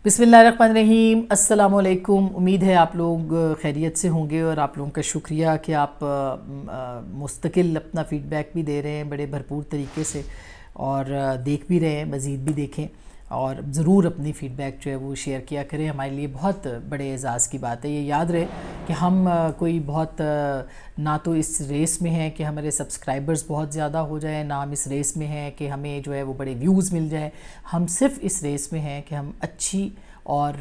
بسم اللہ الرحمن الرحیم۔ السلام علیکم۔ امید ہے آپ لوگ خیریت سے ہوں گے اور آپ لوگوں کا شکریہ کہ آپ مستقل اپنا فیڈ بیک بھی دے رہے ہیں بڑے بھرپور طریقے سے، اور دیکھ بھی رہے ہیں، مزید بھی دیکھیں اور ضرور اپنی فیڈ بیک جو ہے وہ شیئر کیا کریں۔ ہمارے لیے بہت بڑے اعزاز کی بات ہے۔ یہ یاد رہے کہ ہم کوئی بہت نہ تو اس ریس میں ہیں کہ ہمارے سبسکرائبرز بہت زیادہ ہو جائیں، نہ ہم اس ریس میں ہیں کہ ہمیں جو ہے وہ بڑے ویوز مل جائیں۔ ہم صرف اس ریس میں ہیں کہ ہم اچھی اور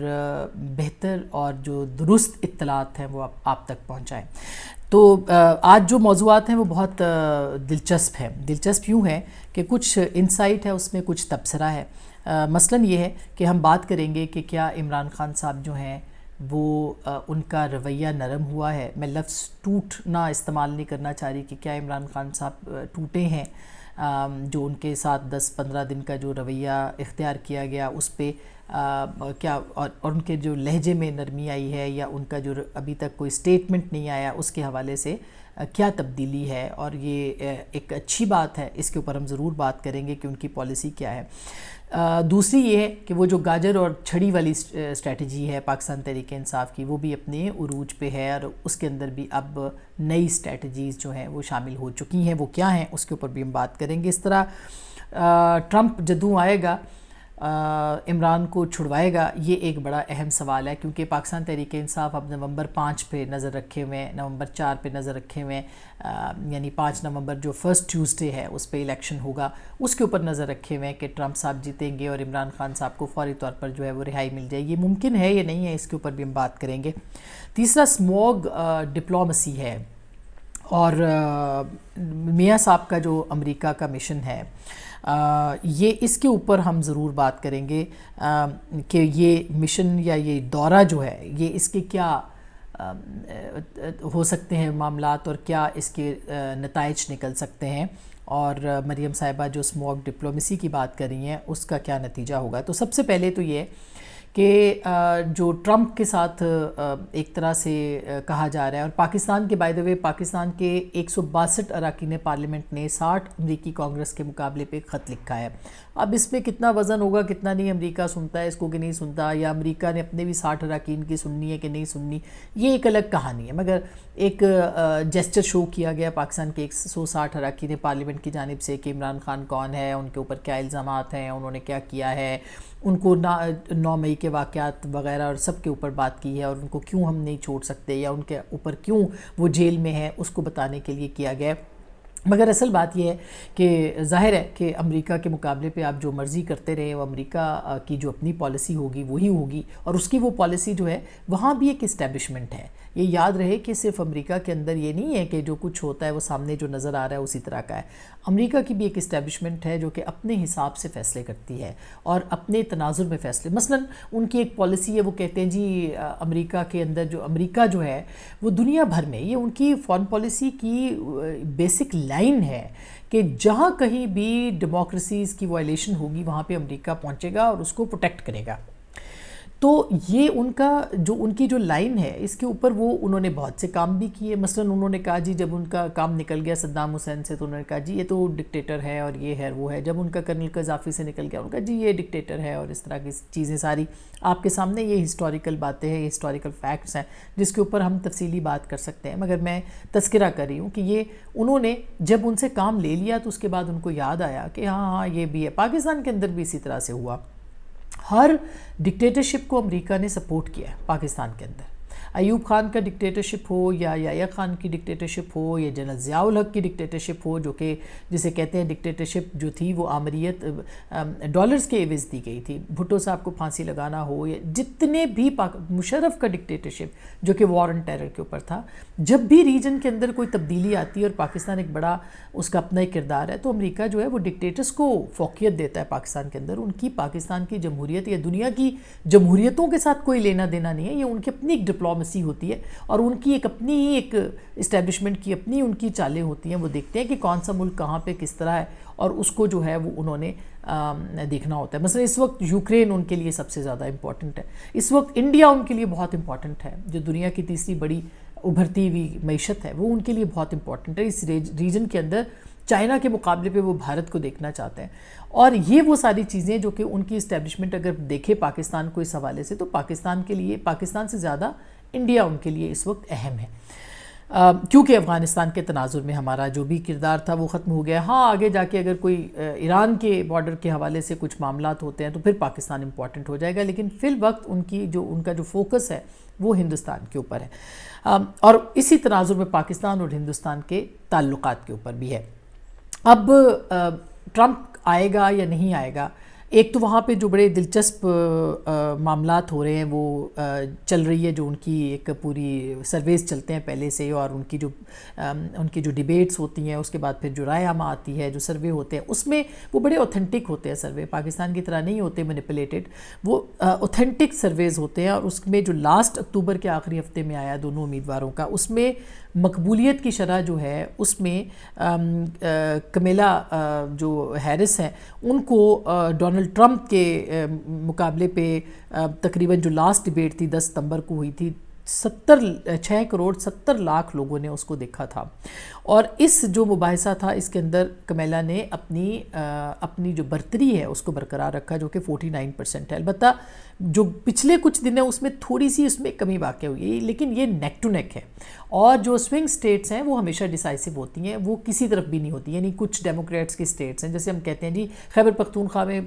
بہتر اور جو درست اطلاعات ہیں وہ آپ تک پہنچائیں۔ تو آج جو موضوعات ہیں وہ بہت دلچسپ ہیں۔ دلچسپ یوں ہے کہ کچھ انسائٹ ہے، اس میں کچھ تبصرہ ہے۔ مثلاً یہ ہے کہ ہم بات کریں گے کہ کیا عمران خان صاحب جو ہیں وہ ان کا رویہ نرم ہوا ہے۔ میں لفظ ٹوٹنا استعمال نہیں کرنا چاہ رہی کہ کیا عمران خان صاحب ٹوٹے ہیں، جو ان کے ساتھ 10-15 دن کا جو رویہ اختیار کیا گیا اس پہ کیا اور ان کے جو لہجے میں نرمی آئی ہے، یا ان کا جو ابھی تک کوئی سٹیٹمنٹ نہیں آیا اس کے حوالے سے کیا تبدیلی ہے، اور یہ ایک اچھی بات ہے، اس کے اوپر ہم ضرور بات کریں گے کہ ان کی پالیسی کیا ہے۔ دوسری یہ ہے کہ وہ جو گاجر اور چھڑی والی اسٹریٹجی ہے پاکستان تحریک انصاف کی، وہ بھی اپنے عروج پہ ہے، اور اس کے اندر بھی اب نئی اسٹریٹجیز جو ہیں وہ شامل ہو چکی ہیں۔ وہ کیا ہیں اس کے اوپر بھی ہم بات کریں گے۔ اس طرح ٹرمپ جدوں آئے گا عمران کو چھڑوائے گا، یہ ایک بڑا اہم سوال ہے، کیونکہ پاکستان تحریک انصاف اب نومبر 5 پہ نظر رکھے ہوئے ہیں، نومبر 4 پہ نظر رکھے ہوئے ہیں، یعنی 5 نومبر جو فرسٹ ٹیوزڈے ہے اس پہ الیکشن ہوگا، اس کے اوپر نظر رکھے ہوئے ہیں کہ ٹرمپ صاحب جیتیں گے اور عمران خان صاحب کو فوری طور پر جو ہے وہ رہائی مل جائے۔ یہ ممکن ہے یا نہیں ہے، اس کے اوپر بھی ہم بات کریں گے۔ تیسرا اسموگ ڈپلومسی ہے، اور میاں صاحب کا جو امریکہ کا مشن ہے، یہ اس کے اوپر ہم ضرور بات کریں گے کہ یہ مشن یا یہ دورہ جو ہے یہ اس کے کیا ہو سکتے ہیں معاملات، اور کیا اس کے نتائج نکل سکتے ہیں، اور مریم صاحبہ جو اسموگ ڈپلومسی کی بات کر رہی ہیں اس کا کیا نتیجہ ہوگا۔ تو سب سے پہلے تو یہ کہ جو ٹرمپ کے ساتھ ایک طرح سے کہا جا رہا ہے، اور پاکستان کے بائی دا وے پاکستان کے 162 اراکین پارلیمنٹ نے 60 امریکی کانگریس کے مقابلے پہ خط لکھا ہے۔ اب اس میں کتنا وزن ہوگا، کتنا نہیں، امریکہ سنتا ہے اس کو کہ نہیں سنتا، یا امریکہ نے اپنے بھی 60 اراکین کی سننی ہے کہ نہیں سننی، یہ ایک الگ کہانی ہے۔ مگر ایک جیسچر شو کیا گیا پاکستان کے 160 اراکین پارلیمنٹ کی جانب سے کہ عمران خان کون ہے، ان کے اوپر کیا الزامات ہیں، انہوں نے کیا کیا ہے، ان کو 9 مئی کے واقعات وغیرہ اور سب کے اوپر بات کی ہے، اور ان کو کیوں ہم نہیں چھوڑ سکتے، یا ان کے اوپر کیوں وہ جیل میں ہیں، اس کو بتانے کے لیے کیا گیا۔ مگر اصل بات یہ ہے کہ ظاہر ہے کہ امریکہ کے مقابلے پہ آپ جو مرضی کرتے رہے، وہ امریکہ کی جو اپنی پالیسی ہوگی وہی ہوگی، اور اس کی وہ پالیسی جو ہے وہاں بھی ایک اسٹیبلشمنٹ ہے۔ یہ یاد رہے کہ صرف امریکہ کے اندر یہ نہیں ہے کہ جو کچھ ہوتا ہے وہ سامنے جو نظر آ رہا ہے اسی طرح کا ہے۔ امریکہ کی بھی ایک اسٹیبلشمنٹ ہے جو کہ اپنے حساب سے فیصلے کرتی ہے اور اپنے تناظر میں فیصلے، مثلاً ان کی ایک پالیسی ہے، وہ کہتے ہیں جی امریکہ کے اندر جو امریکہ جو ہے وہ دنیا بھر میں، یہ ان کی فارن پالیسی کی بیسک لائن ہے کہ جہاں کہیں بھی ڈیموکریسیز کی وائلیشن ہوگی وہاں پہ امریکہ پہنچے گا اور اس کو پروٹیکٹ کرے گا۔ تو یہ ان کی جو لائن ہے، اس کے اوپر وہ انہوں نے بہت سے کام بھی کیے۔ مثلاً انہوں نے کہا جی جب ان کا کام نکل گیا صدام حسین سے تو انہوں نے کہا جی یہ تو ڈکٹیٹر ہے اور یہ ہے وہ ہے۔ جب ان کا کرنل قذافی سے نکل گیا، انہوں نے کہا جی یہ ڈکٹیٹر ہے، اور اس طرح کی چیزیں ساری آپ کے سامنے، یہ ہسٹوریکل باتیں ہیں، یہ ہسٹوریکل فیکٹس ہیں جس کے اوپر ہم تفصیلی بات کر سکتے ہیں۔ مگر میں تذکرہ کر رہی ہوں کہ یہ انہوں نے جب ان سے کام لے لیا تو اس کے بعد ان کو یاد آیا کہ ہاں یہ بھی ہے۔ پاکستان کے اندر بھی اسی طرح سے ہوا، ہر ڈکٹیٹرشپ کو امریکہ نے سپورٹ کیا ہے پاکستان کے اندر۔ ایوب خان کا ڈکٹیٹرشپ ہو، یا یحییٰ خان کی ڈکٹیٹرشپ ہو، یا جنرل ضیاء الحق کی ڈکٹیٹرشپ ہو، جو کہ جسے کہتے ہیں ڈکٹیٹرشپ جو تھی وہ آمریت ڈالرز کے عوض دی گئی تھی، بھٹو صاحب کو پھانسی لگانا ہو، یا جتنے بھی مشرف کا ڈکٹیٹرشپ جو کہ وار آن ٹیرر کے اوپر تھا، جب بھی ریجن کے اندر کوئی تبدیلی آتی ہے اور پاکستان ایک بڑا اس کا اپنا ایک کردار ہے، تو امریکہ جو ہے وہ ڈکٹیٹرز کو فوقیت دیتا ہے پاکستان کے اندر۔ ان کی پاکستان کی جمہوریت یا دنیا کی جمہوریتوں کے ساتھ کوئی لینا دینا نہیں ہے، یہ ان کی اپنی ایک ڈپلومیسی ہوتی ہے، اور ان کی ایک اپنی ہی ایک اسٹیبلشمنٹ کی اپنی ان کی چالیں ہوتی ہیں۔ وہ دیکھتے ہیں کہ کون سا ملک کہاں پہ کس طرح ہے، اور اس کو جو ہے وہ انہوں نے دیکھنا ہوتا ہے۔ مثلا اس وقت یوکرین ان کے لیے سب سے زیادہ امپورٹنٹ ہے، اس وقت انڈیا ان کے لیے بہت امپورٹنٹ ہے، جو دنیا کی تیسری بڑی ابھرتی ہوئی معیشت ہے، وہ ان کے لیے بہت امپورٹنٹ ہے۔ اس ریجن کے اندر چائنا کے مقابلے پہ وہ بھارت کو دیکھنا چاہتے ہیں. اور یہ وہ ساری چیزیں جو کہ ان کی اسٹیبلشمنٹ اگر دیکھے پاکستان کو اس حوالے سے، تو پاکستان کے لیے، پاکستان سے زیادہ انڈیا ان کے لیے اس وقت اہم ہے، کیونکہ افغانستان کے تناظر میں ہمارا جو بھی کردار تھا وہ ختم ہو گیا. ہاں آگے جا کے اگر کوئی ایران کے بارڈر کے حوالے سے کچھ معاملات ہوتے ہیں تو پھر پاکستان امپورٹنٹ ہو جائے گا، لیکن فی الوقت ان کا جو فوکس ہے وہ ہندوستان کے اوپر ہے، اور اسی تناظر میں پاکستان اور ہندوستان کے تعلقات کے اوپر بھی ہے. اب ٹرمپ آئے گا یا نہیں آئے گا، ایک تو وہاں پہ جو بڑے دلچسپ معاملات ہو رہے ہیں وہ چل رہی ہے، جو ان کی ایک پوری سرویز چلتے ہیں پہلے سے، اور ان کی جو ڈیبیٹس ہوتی ہیں، اس کے بعد پھر جو رائے عامہ آتی ہے، جو سروے ہوتے ہیں اس میں وہ بڑے اوتھینٹک ہوتے ہیں. سروے پاکستان کی طرح نہیں ہوتے مینیپولیٹڈ، وہ اوتھینٹک سرویز ہوتے ہیں. اور اس میں جو لاسٹ اکتوبر کے آخری ہفتے میں آیا دونوں امیدواروں کا، اس میں مقبولیت کی شرح جو ہے اس میں کمیلا جو ہیرس ہیں ان کو ڈونلڈ ٹرمپ کے مقابلے پہ تقریباً جو لاسٹ ڈیبیٹ تھی 10 ستمبر کو ہوئی تھی، 6 کروڑ 70 لاکھ لوگوں نے اس کو دیکھا تھا. اور اس جو مباحثہ تھا اس کے اندر کمیلا نے اپنی جو برتری ہے اس کو برقرار رکھا، جو کہ 49% ہے. البتہ جو پچھلے کچھ دن ہیں اس میں تھوڑی سی اس میں کمی واقع ہوئی ہے، لیکن یہ نیک ٹو نیک ہے. اور جو سوئنگ سٹیٹس ہیں وہ ہمیشہ ڈیسائسو ہوتی ہیں، وہ کسی طرف بھی نہیں ہوتی. یعنی کچھ ڈیموکریٹس کی سٹیٹس ہیں، جیسے ہم کہتے ہیں جی خیبر پختونخوا میں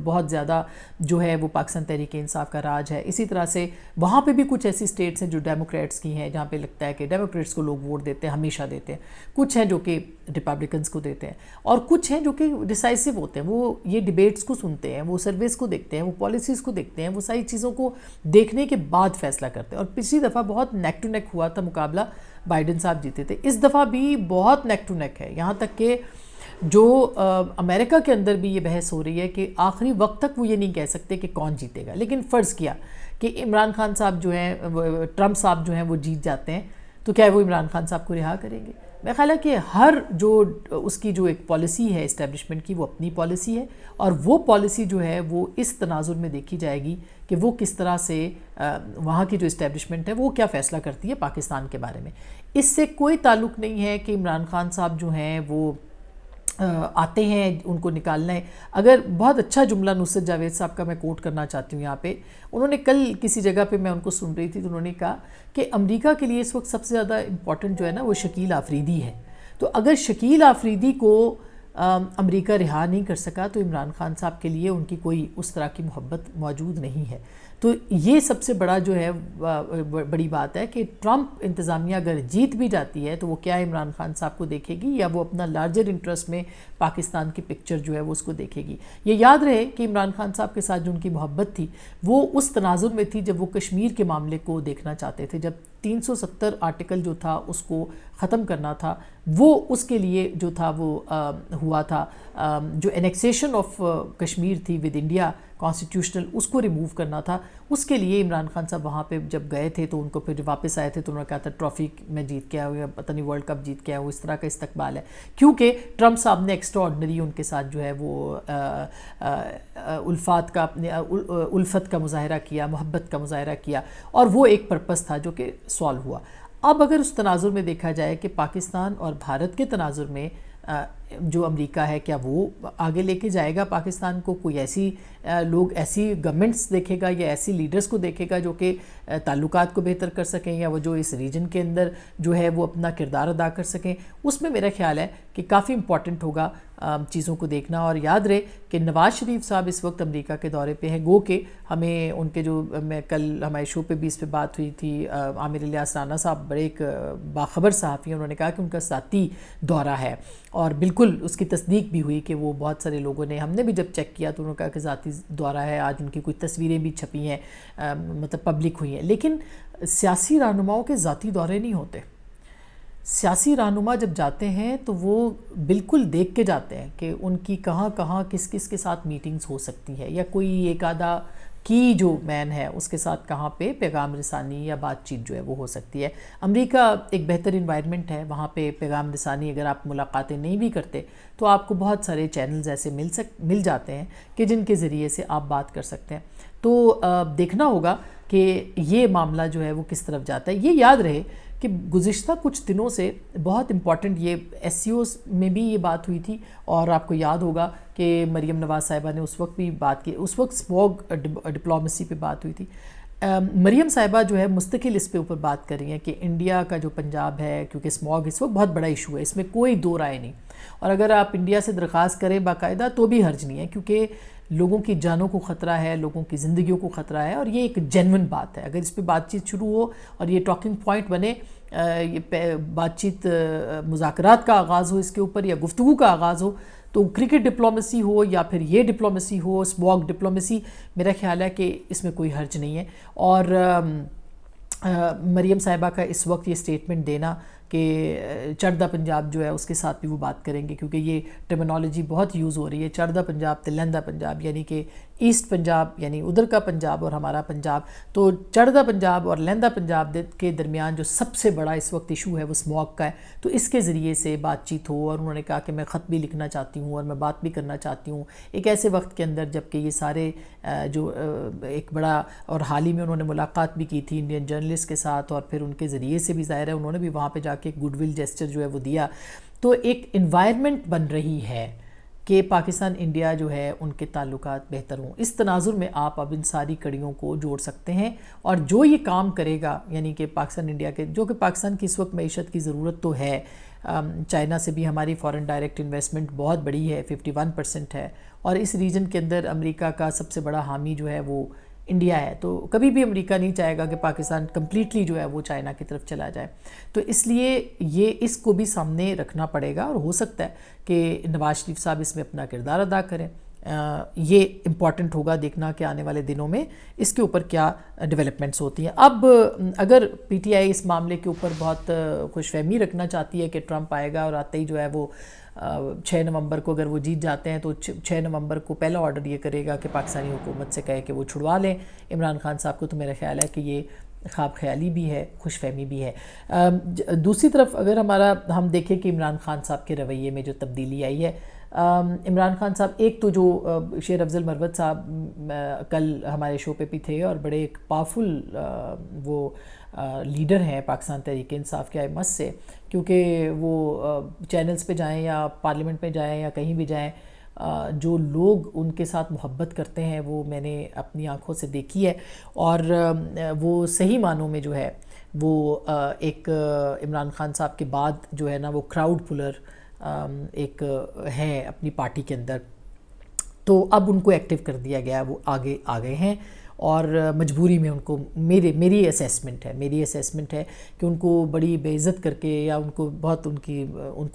بہت زیادہ جو ہے وہ پاکستان تحریک انصاف کا راج ہے، اسی طرح سے وہاں پہ بھی کچھ ایسی سٹیٹس ہیں جو ڈیموکریٹس کی ہیں، جہاں پہ لگتا ہے کہ ڈیموکریٹس کو لوگ ووٹ دیتے ہیں، ہمیشہ دیتے ہیں. کچھ ہیں جو کہ ریپبلکنس کو دیتے ہیں، اور کچھ ہیں جو کہ ڈیسائسو ہوتے ہیں. وہ یہ ڈیبیٹس کو سنتے ہیں، وہ سرویز کو دیکھتے ہیں، وہ پالیسیز کو دیکھتے ہیں، وہ ساری چیزوں کو دیکھنے کے بعد فیصلہ کرتے ہیں. اور پچھلی دفعہ بہت نیک ٹو نیک ہوا تھا مقابلہ، بائیڈن صاحب جیتے تھے. اس دفعہ بھی بہت نیک ٹو نیک ہے، یہاں تک کہ جو امریکہ کے اندر بھی یہ بحث ہو رہی ہے کہ آخری وقت تک وہ یہ نہیں کہہ سکتے کہ کون جیتے گا. لیکن فرض کیا کہ عمران خان صاحب جو ہیں، ٹرمپ صاحب جو ہیں وہ جیت جاتے ہیں، تو کیا وہ عمران خان صاحب کو رہا کریں گے؟ میرا خیال ہے کہ ہر جو اس کی جو ایک پالیسی ہے اسٹیبلشمنٹ کی، وہ اپنی پالیسی ہے، اور وہ پالیسی جو ہے وہ اس تناظر میں دیکھی جائے گی کہ وہ کس طرح سے وہاں کی جو اسٹیبلشمنٹ ہے وہ کیا فیصلہ کرتی ہے پاکستان کے بارے میں. اس سے کوئی تعلق نہیں ہے کہ عمران خان صاحب جو ہیں وہ آتے ہیں ان کو نکالنا ہے. اگر بہت اچھا جملہ نصرت جاوید صاحب کا میں کوٹ کرنا چاہتی ہوں یہاں پہ، انہوں نے کل کسی جگہ پہ میں ان کو سن رہی تھی تو انہوں نے کہا کہ امریکہ کے لیے اس وقت سب سے زیادہ امپورٹنٹ جو ہے نا وہ شکیل آفریدی ہے. تو اگر شکیل آفریدی کو امریکہ رہا نہیں کر سکا تو عمران خان صاحب کے لیے ان کی کوئی اس طرح کی محبت موجود نہیں ہے. تو یہ سب سے بڑا جو ہے بڑی بات ہے کہ ٹرمپ انتظامیہ اگر جیت بھی جاتی ہے تو وہ کیا عمران خان صاحب کو دیکھے گی، یا وہ اپنا لارجر انٹرسٹ میں پاکستان کی پکچر جو ہے وہ اس کو دیکھے گی. یہ یاد رہے کہ عمران خان صاحب کے ساتھ جو ان کی محبت تھی وہ اس تناظر میں تھی جب وہ کشمیر کے معاملے کو دیکھنا چاہتے تھے، جب 370 آرٹیکل جو تھا اس کو ختم کرنا تھا، وہ اس کے لیے جو تھا وہ ہوا تھا، جو انیکسیشن آف کشمیر تھی ود انڈیا کانسٹیٹیوشنل، اس کو ریموو کرنا تھا. اس کے لیے عمران خان صاحب وہاں پہ جب گئے تھے تو ان کو پھر واپس آئے تھے تو انہوں نے کہا تھا ٹرافی میں جیت کے آیا ہوں یا پتہ نہیں ورلڈ کپ جیت کے آیا ہوں. اس طرح کا استقبال ہے کیونکہ ٹرمپ صاحب نے ایکسٹرا آرڈنری ان کے ساتھ جو ہے وہ الفت کا مظاہرہ کیا، محبت کا مظاہرہ کیا، اور وہ ایک پرپس تھا جو کہ سالو ہوا. اب اگر اس تناظر میں دیکھا جائے کہ پاکستان اور بھارت کے تناظر میں جو امریکہ ہے کیا وہ آگے لے کے جائے گا پاکستان کو، کوئی ایسی ایسی گورنمنٹس دیکھے گا یا ایسی لیڈرز کو دیکھے گا جو کہ تعلقات کو بہتر کر سکیں، یا وہ جو اس ریجن کے اندر جو ہے وہ اپنا کردار ادا کر سکیں. اس میں میرا خیال ہے کہ کافی امپورٹنٹ ہوگا چیزوں کو دیکھنا. اور یاد رہے کہ نواز شریف صاحب اس وقت امریکہ کے دورے پہ ہیں، گو کہ ہمیں ان کے جو میں کل ہمارے شو پہ بھی اس پہ بات ہوئی تھی، عامر الیاس رانا صاحب بڑے ایک باخبر صحافی ہیں، انہوں نے کہا کہ ان کا ذاتی دورہ ہے، اور بالکل اس کی تصدیق بھی ہوئی کہ وہ بہت سارے لوگوں نے، ہم نے بھی جب چیک کیا تو انہوں نے کہا کہ ذاتی دورہ ہے. آج ان کی کوئی تصویریں بھی چھپی ہیں، مطلب پبلک ہوئی ہیں. لیکن سیاسی رہنماؤں کے ذاتی دورے نہیں ہوتے. سیاسی رہنما جب جاتے ہیں تو وہ بالکل دیکھ کے جاتے ہیں کہ ان کی کہاں کہاں کس کس کے ساتھ میٹنگز ہو سکتی ہے، یا کوئی ایک آدھا کی جو مین ہے اس کے ساتھ کہاں پہ پیغام رسانی یا بات چیت جو ہے وہ ہو سکتی ہے. امریکہ ایک بہتر انوائرمنٹ ہے، وہاں پہ پیغام رسانی اگر آپ ملاقاتیں نہیں بھی کرتے تو آپ کو بہت سارے چینلز ایسے مل جاتے ہیں کہ جن کے ذریعے سے آپ بات کر سکتے ہیں. تو دیکھنا ہوگا کہ یہ معاملہ جو ہے وہ کس طرف جاتا ہے. یہ یاد رہے کہ گزشتہ کچھ دنوں سے بہت امپورٹنٹ یہ ایس سی اوز میں بھی یہ بات ہوئی تھی, اور آپ کو یاد ہوگا کہ مریم نواز صاحبہ نے اس وقت بھی بات کی, اس وقت اسموگ ڈپلومیسی پہ بات ہوئی تھی. مریم صاحبہ جو ہے مستقل اس پہ اوپر بات کر رہی ہیں کہ انڈیا کا جو پنجاب ہے, کیونکہ اسموگ اس وقت بہت بڑا ایشو ہے, اس میں کوئی دو رائے نہیں, اور اگر آپ انڈیا سے درخواست کریں باقاعدہ تو بھی حرج نہیں ہے, کیونکہ لوگوں کی جانوں کو خطرہ ہے, لوگوں کی زندگیوں کو خطرہ ہے, اور یہ ایک جینون بات ہے. اگر اس پہ بات چیت شروع ہو اور یہ ٹاکنگ پوائنٹ بنے, یہ بات چیت مذاکرات کا آغاز ہو اس کے اوپر, یا گفتگو کا آغاز ہو, تو کرکٹ ڈپلومیسی ہو یا پھر یہ ڈپلومیسی ہو, اسموگ ڈپلومیسی, میرا خیال ہے کہ اس میں کوئی حرج نہیں ہے. اور مریم صاحبہ کا اس وقت یہ سٹیٹمنٹ دینا کہ چڑھدا پنجاب جو ہے اس کے ساتھ بھی وہ بات کریں گے, کیونکہ یہ ٹرمینالوجی بہت یوز ہو رہی ہے, چڑھدا پنجاب تے لہندا پنجاب, یعنی کہ ایسٹ پنجاب یعنی ادھر کا پنجاب اور ہمارا پنجاب. تو چڑھدا پنجاب اور لہندا پنجاب کے درمیان جو سب سے بڑا اس وقت ایشو ہے وہ اسموگ کا ہے, تو اس کے ذریعے سے بات چیت ہو. اور انہوں نے کہا کہ میں خط بھی لکھنا چاہتی ہوں اور میں بات بھی کرنا چاہتی ہوں ایک ایسے وقت کے اندر جب کہ یہ سارے جو ایک بڑا, اور حال ہی میں انہوں نے ملاقات بھی کی تھی انڈین جرنلسٹ کے ساتھ, اور پھر ان کے ذریعے سے بھی ظاہر ہے انہوں نے بھی وہاں پہ جا کے ایک گڈ ول جیسچر جو ہے وہ دیا. تو ایک انوائرمنٹ بن رہی ہے کہ پاکستان انڈیا جو ہے ان کے تعلقات بہتر ہوں. اس تناظر میں آپ اب ان ساری کڑیوں کو جوڑ سکتے ہیں, اور جو یہ کام کرے گا, یعنی کہ پاکستان انڈیا کے, جو کہ پاکستان کی اس وقت معیشت کی ضرورت تو ہے, چائنا سے بھی ہماری فورن ڈائریکٹ انویسٹمنٹ بہت بڑی ہے, 51% ہے, اور اس ریجن کے اندر امریکہ کا سب سے بڑا حامی جو ہے وہ انڈیا ہے. تو کبھی بھی امریکہ نہیں چاہے گا کہ پاکستان کمپلیٹلی جو ہے وہ چائنا کی طرف چلا جائے. تو اس لیے یہ اس کو بھی سامنے رکھنا پڑے گا, اور ہو سکتا ہے کہ نواز شریف صاحب اس میں اپنا کردار ادا کریں. یہ امپورٹنٹ ہوگا دیکھنا کہ آنے والے دنوں میں اس کے اوپر کیا ڈیولپمنٹس ہوتی ہیں. اب اگر پی ٹی آئی اس معاملے کے اوپر بہت خوش فہمی رکھنا چاہتی ہے کہ ٹرمپ آئے گا اور آتے ہی جو ہے وہ 6 نومبر کو اگر وہ جیت جاتے ہیں تو 6 نومبر کو پہلا آرڈر یہ کرے گا کہ پاکستانی حکومت سے کہے کہ وہ چھڑوا لیں عمران خان صاحب کو, تو میرا خیال ہے کہ یہ خواب خیالی بھی ہے, خوش فہمی بھی ہے. دوسری طرف اگر ہم دیکھیں کہ عمران خان صاحب کے رویے میں جو تبدیلی آئی ہے, عمران خان صاحب ایک تو جو شیر افضل مروت صاحب کل ہمارے شو پہ بھی تھے, اور بڑے ایک پاورفل وہ لیڈر ہیں پاکستان تحریک انصاف کے ائمہ سے, کیونکہ وہ چینلز پہ جائیں یا پارلیمنٹ میں جائیں یا کہیں بھی جائیں, جو لوگ ان کے ساتھ محبت کرتے ہیں وہ میں نے اپنی آنکھوں سے دیکھی ہے, اور وہ صحیح معنوں میں جو ہے وہ ایک عمران خان صاحب کے بعد جو ہے نا وہ کراؤڈ پلر ایک ہے اپنی پارٹی کے اندر. تو اب ان کو ایکٹیو کر دیا گیا, وہ آگے آ گئے ہیں, اور مجبوری میں ان کو میری اسیسمنٹ ہے کہ ان کو بڑی بے عزت کر کے, یا ان کو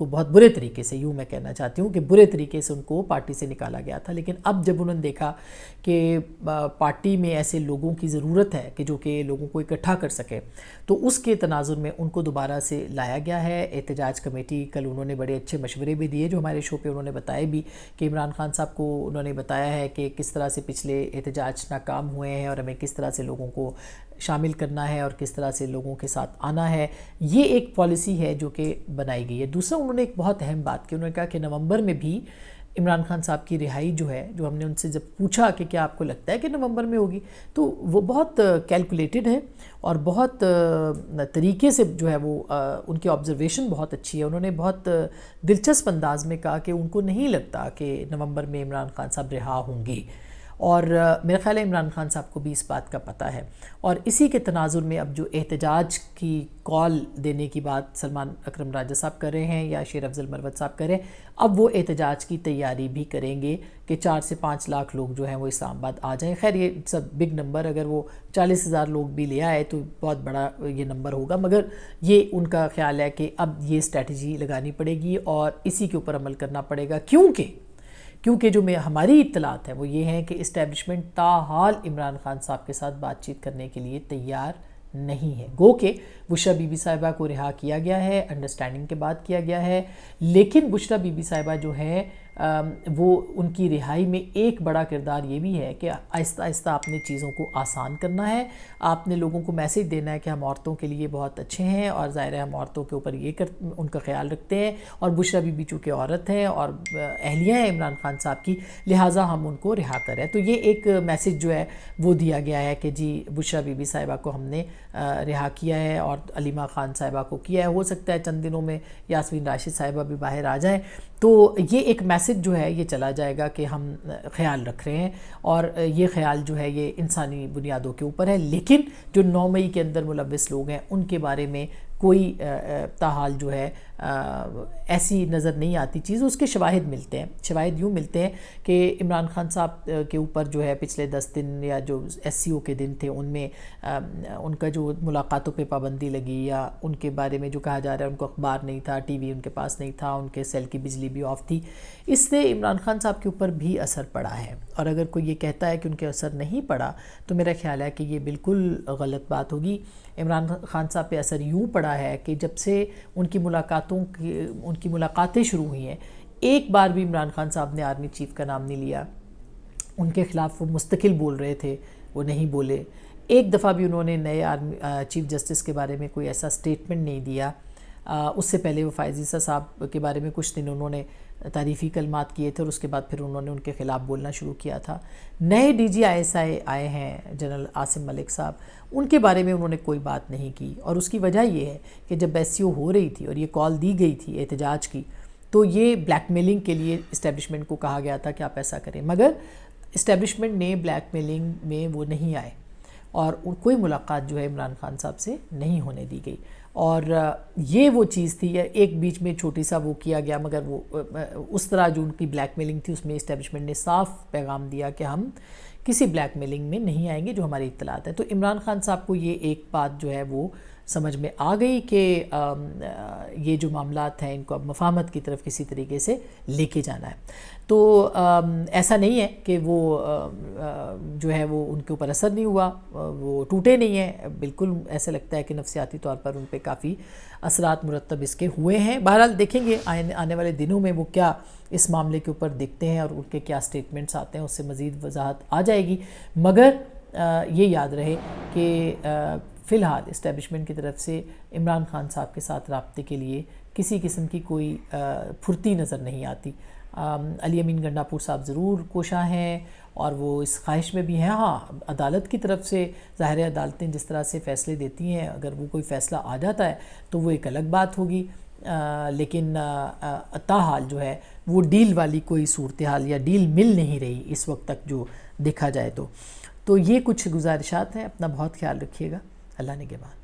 بہت برے طریقے سے, یوں میں کہنا چاہتی ہوں کہ برے طریقے سے ان کو پارٹی سے نکالا گیا تھا. لیکن اب جب انہوں نے دیکھا کہ پارٹی میں ایسے لوگوں کی ضرورت ہے کہ جو کہ لوگوں کو اکٹھا کر سکے, تو اس کے تناظر میں ان کو دوبارہ سے لایا گیا ہے. احتجاج کمیٹی کل انہوں نے بڑے اچھے مشورے بھی دیے جو ہمارے شو پہ انہوں نے بتائے بھی, کہ عمران خان صاحب کو انہوں نے بتایا ہے کہ کس طرح سے پچھلے احتجاج ناکام ہوئے ہیں, اور ہمیں کس طرح سے لوگوں کو شامل کرنا ہے اور کس طرح سے لوگوں کے ساتھ آنا ہے. یہ ایک پالیسی ہے جو کہ بنائی گئی ہے. دوسرا انہوں نے ایک بہت اہم بات کی, انہوں نے کہا کہ نومبر میں بھی عمران خان صاحب کی رہائی جو ہے, جو ہم نے ان سے جب پوچھا کہ کیا آپ کو لگتا ہے کہ نومبر میں ہوگی, تو وہ بہت کیلکولیٹڈ ہے اور بہت طریقے سے جو ہے وہ ان کی آبزرویشن بہت اچھی ہے. انہوں نے بہت دلچسپ انداز میں کہا کہ ان کو نہیں لگتا کہ نومبر میں عمران خان صاحب رہا ہوں گی, اور میرا خیال ہے عمران خان صاحب کو بھی اس بات کا پتہ ہے. اور اسی کے تناظر میں اب جو احتجاج کی کال دینے کی بات سلمان اکرم راجہ صاحب کر رہے ہیں یا شیر افضل مروت صاحب کر رہے ہیں, اب وہ احتجاج کی تیاری بھی کریں گے کہ 4 سے 5 لاکھ لوگ جو ہیں وہ اسلام آباد آ جائیں. خیر یہ سب بگ نمبر, اگر وہ 40,000 لوگ بھی لے آئے تو بہت بڑا یہ نمبر ہوگا, مگر یہ ان کا خیال ہے کہ اب یہ اسٹریٹجی لگانی پڑے گی اور اسی کے اوپر عمل کرنا پڑے گا, کیونکہ جو ہماری اطلاعات ہیں وہ یہ ہیں کہ اسٹیبلشمنٹ تاحال عمران خان صاحب کے ساتھ بات چیت کرنے کے لیے تیار نہیں ہے. گو کہ بشرا بی بی صاحبہ کو رہا کیا گیا ہے, انڈرسٹینڈنگ کے بعد کیا گیا ہے, لیکن بشرا بی بی صاحبہ جو ہے وہ ان کی رہائی میں ایک بڑا کردار یہ بھی ہے کہ آہستہ آہستہ آپ نے چیزوں کو آسان کرنا ہے، آپ نے لوگوں کو میسیج دینا ہے کہ ہم عورتوں کے لیے بہت اچھے ہیں، اور ظاہر ہے ہم عورتوں کے اوپر ان کا خیال رکھتے ہیں، اور بشریٰ بی بی چونکہ عورت ہے اور اہلیہ ہیں عمران خان صاحب کی، لہٰذا ہم ان کو رہا کریں۔ تو یہ ایک میسیج جو ہے وہ دیا گیا ہے کہ جی بشریٰ بی بی صاحبہ کو ہم نے رہا کیا ہے، اور علیمہ خان صاحبہ کو کیا ہے، ہو سکتا ہے چند دنوں میں یاسمین راشد صاحبہ بھی باہر آ جائیں، تو یہ ایک میسیج جو ہے یہ چلا جائے گا کہ ہم خیال رکھ رہے ہیں، اور یہ خیال جو ہے یہ انسانی بنیادوں کے اوپر ہے، لیکن جو 9 مئی کے اندر ملوث لوگ ہیں ان کے بارے میں کوئی تاحال جو ہے ایسی نظر نہیں آتی چیز، اس کے شواہد ملتے ہیں۔ شواہد یوں ملتے ہیں کہ عمران خان صاحب کے اوپر جو ہے پچھلے 10 دن یا جو SCO کے دن تھے ان میں ان کا جو ملاقاتوں پہ پابندی لگی، یا ان کے بارے میں جو کہا جا رہا ہے ان کو اخبار نہیں تھا، ٹی وی ان کے پاس نہیں تھا، ان کے سیل کی بجلی بھی آف تھی، اس سے عمران خان صاحب کے اوپر بھی اثر پڑا ہے۔ اور اگر کوئی یہ کہتا ہے کہ ان کے اثر نہیں پڑا تو میرا خیال ہے کہ یہ بالکل غلط بات ہوگی۔ عمران خان صاحب پہ اثر یوں پڑا ہے کہ جب سے ان کی ملاقاتیں شروع ہوئی ہیں، ایک بار بھی عمران خان صاحب نے آرمی چیف کا نام نہیں لیا، ان کے خلاف وہ مستقل بول رہے تھے، وہ نہیں بولے، ایک دفعہ بھی انہوں نے نئے چیف جسٹس کے بارے میں کوئی ایسا سٹیٹمنٹ نہیں دیا۔ اس سے پہلے وہ فائز عیسیٰ صاحب کے بارے میں کچھ دن انہوں نے تعریفی کلمات کیے تھے، اور اس کے بعد پھر انہوں نے ان کے خلاف بولنا شروع کیا تھا۔ نئے DG ISI آئے ہیں جنرل عاصم ملک صاحب، ان کے بارے میں انہوں نے کوئی بات نہیں کی، اور اس کی وجہ یہ ہے کہ جب SCO ہو رہی تھی اور یہ کال دی گئی تھی احتجاج کی، تو یہ بلیک میلنگ کے لیے اسٹیبلشمنٹ کو کہا گیا تھا کہ آپ ایسا کریں، مگر اسٹیبلشمنٹ نے بلیک میلنگ میں وہ نہیں آئے، اور کوئی ملاقات جو ہے عمران خان صاحب سے نہیں ہونے دی گئی۔ اور یہ وہ چیز تھی، ایک بیچ میں چھوٹی سا وہ کیا گیا، مگر وہ اس طرح جو ان کی بلیک میلنگ تھی اس میں اسٹیبلشمنٹ نے صاف پیغام دیا کہ ہم کسی بلیک میلنگ میں نہیں آئیں گے جو ہماری اطلاعات ہے۔ تو عمران خان صاحب کو یہ ایک بات جو ہے وہ سمجھ میں آ گئی کہ یہ جو معاملات ہیں ان کو اب مفاہمت کی طرف کسی طریقے سے لے کے جانا ہے۔ تو ایسا نہیں ہے کہ وہ جو ہے وہ ان کے اوپر اثر نہیں ہوا، وہ ٹوٹے نہیں ہیں، بالکل ایسا لگتا ہے کہ نفسیاتی طور پر ان پہ کافی اثرات مرتب اس کے ہوئے ہیں۔ بہرحال دیکھیں گے آنے والے دنوں میں وہ کیا اس معاملے کے اوپر دیکھتے ہیں، اور ان کے کیا سٹیٹمنٹس آتے ہیں، اس سے مزید وضاحت آ جائے گی، مگر یہ یاد رہے کہ فی الحال اسٹیبلشمنٹ کی طرف سے عمران خان صاحب کے ساتھ رابطے کے لیے کسی قسم کی کوئی پھرتی نظر نہیں آتی۔ علی امین گنڈاپور صاحب ضرور کوشاں ہیں، اور وہ اس خواہش میں بھی ہیں، ہاں عدالت کی طرف سے ظاہر عدالتیں جس طرح سے فیصلے دیتی ہیں، اگر وہ کوئی فیصلہ آ جاتا ہے تو وہ ایک الگ بات ہوگی، لیکن تاحال جو ہے وہ ڈیل والی کوئی صورتحال یا ڈیل مل نہیں رہی اس وقت تک جو دیکھا جائے تو یہ کچھ گزارشات ہیں۔ اپنا بہت خیال رکھیے گا، اللہ نگہبان۔